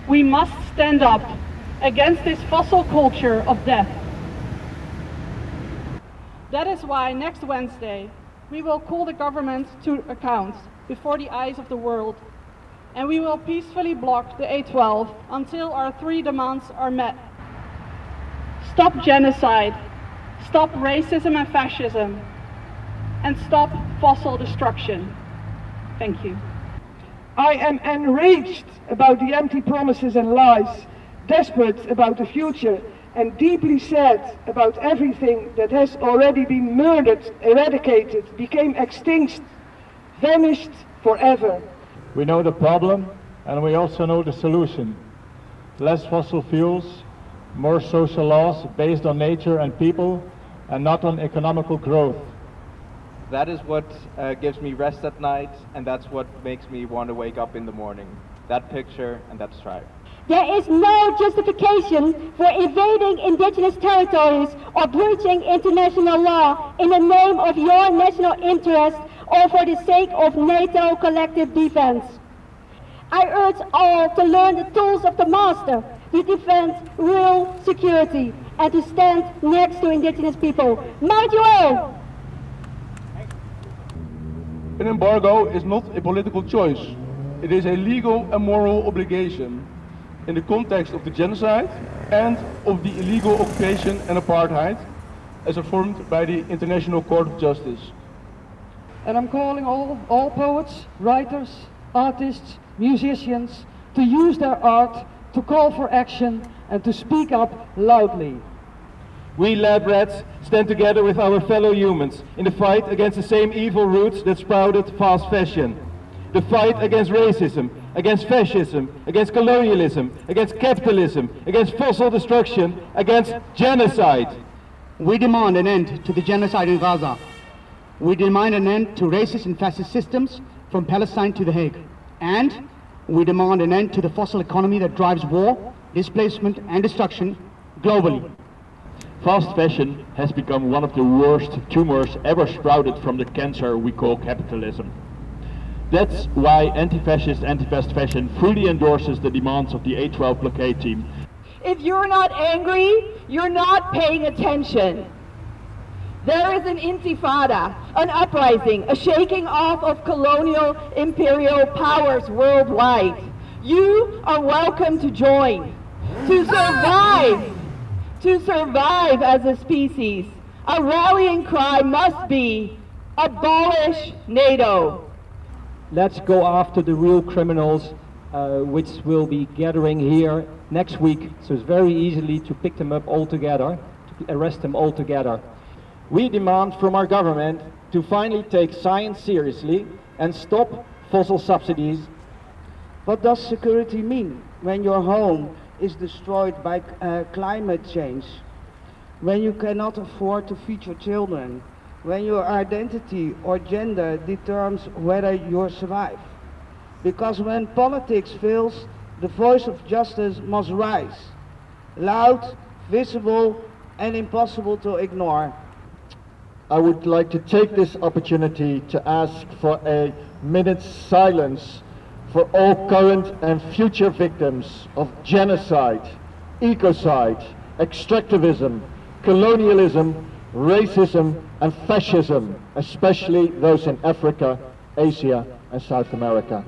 We must stand up against this fossil culture of death. That is why next Wednesday we will call the government to account before the eyes of the world, and we will peacefully block the A12 until our 3 demands are met. Stop genocide, stop racism and fascism, and stop fossil destruction. Thank you. I am enraged about the empty promises and lies, desperate about the future, and deeply sad about everything that has already been murdered, eradicated, became extinct, vanished forever. We know the problem, and we also know the solution. Less fossil fuels, more social laws based on nature and people, and not on economical growth. That is what gives me rest at night, and that's what makes me want to wake up in the morning. That picture and that stripe. There is no justification for invading indigenous territories or breaching international law in the name of your national interest or for the sake of NATO collective defense. I urge all to learn the tools of the master to defend real security and to stand next to indigenous people. Mind you all! An embargo is not a political choice. It is a legal and moral obligation in the context of the genocide and of the illegal occupation and apartheid as affirmed by the International Court of Justice. And I'm calling all poets, writers, artists, musicians to use their art to call for action and to speak up loudly. We lab rats stand together with our fellow humans in the fight against the same evil roots that sprouted fast fashion. The fight against racism, against fascism, against colonialism, against capitalism, against fossil destruction, against genocide. We demand an end to the genocide in Gaza. We demand an end to racist and fascist systems from Palestine to The Hague. And we demand an end to the fossil economy that drives war, displacement and destruction globally. Fast fashion has become one of the worst tumors ever sprouted from the cancer we call capitalism. That's why anti-fascist, anti-fast fashion fully endorses the demands of the A12 blockade team. If you're not angry, you're not paying attention. There is an intifada, an uprising, a shaking off of colonial imperial powers worldwide. You are welcome to join. To survive as a species, a rallying cry must be abolish NATO. Let's go after the real criminals, which will be gathering here next week. So it's very easily to pick them up all together, to arrest them all together. We demand from our government to finally take science seriously and stop fossil subsidies. What does security mean when your home is destroyed by climate change, when you cannot afford to feed your children, when your identity or gender determines whether you survive? Because when politics fails, the voice of justice must rise, loud, visible, and impossible to ignore. I would like to take this opportunity to ask for a minute's silence for all current and future victims of genocide, ecocide, extractivism, colonialism, racism and fascism, especially those in Africa, Asia and South America.